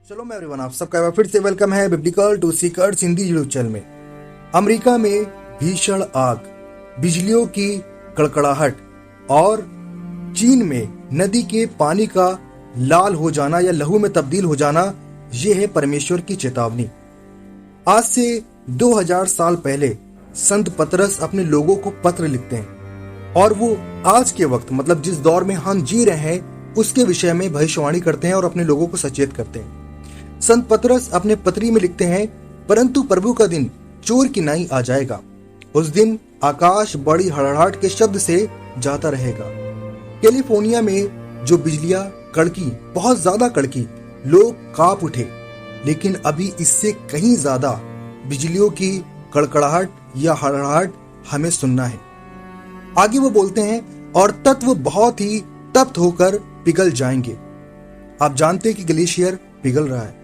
चलो एवरीवन, आप सबका फिर से वेलकम है biblical to seekers Hindi YouTube channel में। अमेरिका में भीषण आग, बिजलियों की कड़कड़ाहट और चीन में नदी के पानी का लाल हो जाना या लहू में तब्दील हो जाना, ये है परमेश्वर की चेतावनी। आज से 2000 साल पहले संत पतरस अपने लोगों को पत्र लिखते हैं और वो आज के वक्त मतलब जिस दौर में हम जी रहे हैं उसके विषय में भविष्यवाणी करते हैं और अपने लोगों को सचेत करते हैं। संत पतरस अपने पत्री में लिखते हैं, परंतु प्रभु का दिन चोर की नाई आ जाएगा। उस दिन आकाश बड़ी हड़हड़ाहट के शब्द से जाता रहेगा। कैलिफोर्निया में जो बिजलियां कड़की, बहुत ज्यादा कड़की, लोग कांप उठे, लेकिन अभी इससे कहीं ज्यादा बिजलियों की कड़कड़ाहट या हड़हड़ाहट हमें सुनना है। आगे वो बोलते हैं, और तत्व बहुत ही तप्त होकर पिघल जाएंगे। आप जानते हैं कि ग्लेशियर पिघल रहा है।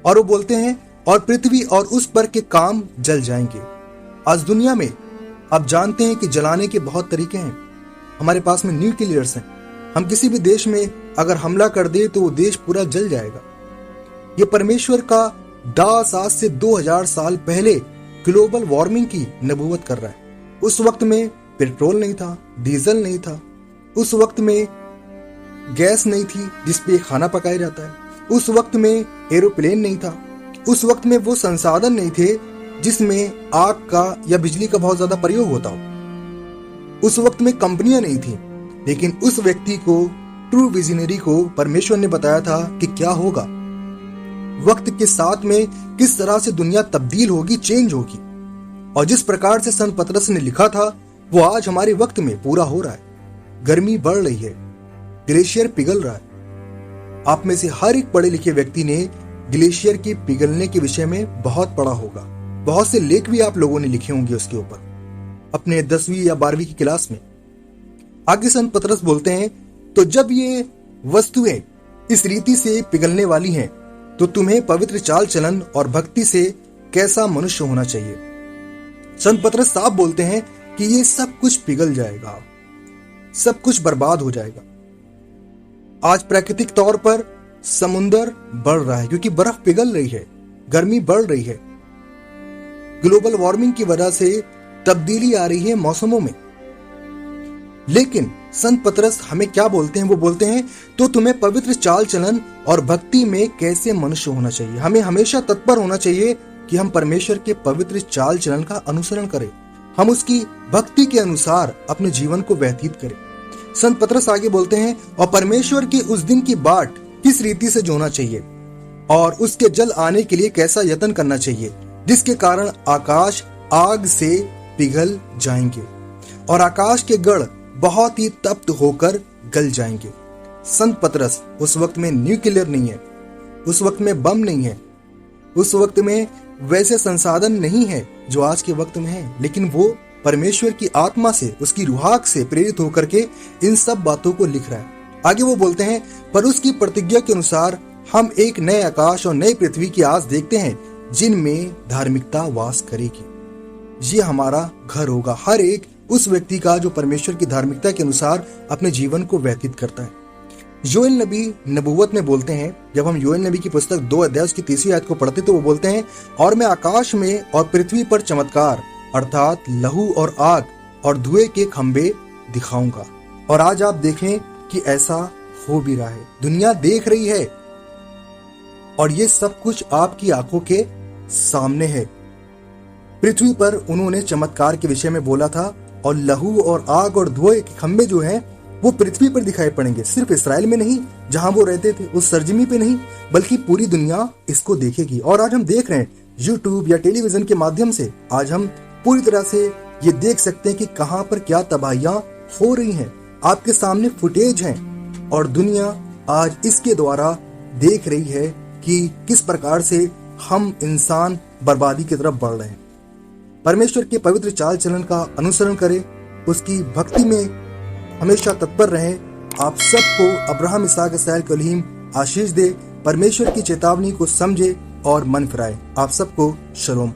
और वो बोलते हैं, और पृथ्वी और उस पर के काम जल जाएंगे। आज दुनिया में आप जानते हैं कि जलाने के बहुत तरीके हैं। हमारे पास में न्यूक्लियर्स हैं। हम किसी भी देश में अगर हमला कर दे तो वो देश पूरा जल जाएगा। ये परमेश्वर का दास आज से 2000 साल पहले ग्लोबल वार्मिंग की नबूवत कर रहा है। उस वक्त में पेट्रोल नहीं था, डीजल नहीं था, उस वक्त में गैस नहीं थी जिसपे खाना पकाया जाता है, उस वक्त में एरोप्लेन नहीं था, उस वक्त में वो संसाधन नहीं थे जिसमें आग का या बिजली का बहुत ज्यादा प्रयोग होता हो। उस वक्त में कंपनियां नहीं थी, लेकिन उस व्यक्ति को, ट्रू विजनरी को परमेश्वर ने बताया था कि क्या होगा, वक्त के साथ में किस तरह से दुनिया तब्दील होगी, चेंज होगी। और जिस प्रकार से संत पतरस ने लिखा था वो आज हमारे वक्त में पूरा हो रहा है। गर्मी बढ़ रही है, ग्लेशियर पिघल रहा है। आप में से हर एक पढ़े लिखे व्यक्ति ने ग्लेशियर के पिघलने के विषय में बहुत पढ़ा होगा। बहुत से लेख भी आप लोगों ने लिखे होंगे उसके ऊपर अपने 10वीं या 12वीं की क्लास में। आगे संत पतरस बोलते हैं, तो जब ये वस्तुएं इस रीति से पिघलने वाली हैं तो तुम्हें पवित्र चाल चलन और भक्ति से कैसा मनुष्य होना चाहिए। संत पतरस साफ बोलते हैं कि ये सब कुछ पिघल जाएगा, सब कुछ बर्बाद हो जाएगा। आज प्राकृतिक तौर पर समुंदर बढ़ रहा है क्योंकि बर्फ पिघल रही है, गर्मी बढ़ रही है, ग्लोबल वार्मिंग की वजह से तब्दीली आ रही है मौसमों में। लेकिन संत पतरस हमें क्या बोलते हैं? वो बोलते हैं, तो तुम्हें पवित्र चाल चलन और भक्ति में कैसे मनुष्य होना चाहिए। हमें हमेशा तत्पर होना चाहिए कि हम परमेश्वर के पवित्र चाल चलन का अनुसरण करें, हम उसकी भक्ति के अनुसार अपने जीवन को व्यतीत करें। संत पतरस आगे बोलते हैं, और परमेश्वर की उस दिन की बाट किस रीति से जोना चाहिए और उसके जल आने के लिए कैसा यत्न करना चाहिए, जिसके कारण आकाश आग से पिघल जाएंगे और आकाश के गढ़ बहुत ही तप्त होकर गल जाएंगे। संत पतरस, उस वक्त में न्यूक्लियर नहीं है, उस वक्त में बम नहीं है, उस वक्त में वैसे संसाधन नहीं है जो आज के वक्त में है, लेकिन वो परमेश्वर की आत्मा से, उसकी रूहाक से प्रेरित होकर के इन सब बातों को लिख रहा है। आगे वो बोलते हैं, पर उसकी प्रतिज्ञा के अनुसार हम एक नए आकाश और नई पृथ्वी की आस देखते हैं जिनमें धार्मिकता वास करेगी। ये हमारा घर होगा, हर एक उस व्यक्ति का जो परमेश्वर की धार्मिकता के अनुसार अपने जीवन को व्यतीत करता है। योएल नबी नबूवत में बोलते हैं, जब हम योएल नबी की पुस्तक 2 अध्याय की 3वीं आयत को पढ़ते तो वो बोलते हैं, और मैं आकाश में और पृथ्वी पर चमत्कार अर्थात लहू और आग और धुएं के खंबे दिखाऊंगा। और आज आप देखें कि ऐसा हो भी रहा है, दुनिया देख रही है और ये सब कुछ आपकी आंखों के सामने है। पृथ्वी पर उन्होंने चमत्कार के विषय में बोला था, और लहू और आग और धुएं के खंबे जो हैं वो पृथ्वी पर दिखाई पड़ेंगे। सिर्फ इस्राएल में नहीं, जहां वो रहते थे उस सरजमी पे नहीं, बल्कि पूरी दुनिया इसको देखेगी। और आज हम देख रहे हैं यूट्यूब या टेलीविजन के माध्यम से, आज हम पूरी तरह से ये देख सकते हैं कि कहां पर क्या तबाहियां हो रही हैं। आपके सामने फुटेज हैं और दुनिया आज इसके द्वारा देख रही है कि किस प्रकार से हम इंसान बर्बादी की तरफ बढ़ रहे हैं। परमेश्वर के पवित्र चाल चलन का अनुसरण करें, उसकी भक्ति में हमेशा तत्पर रहें। आप सबको अब्राहम, इसहाक, इसराइल, कलीम आशीष दे, परमेश्वर की चेतावनी को समझे और मन फिराए। आप सबको शलोम।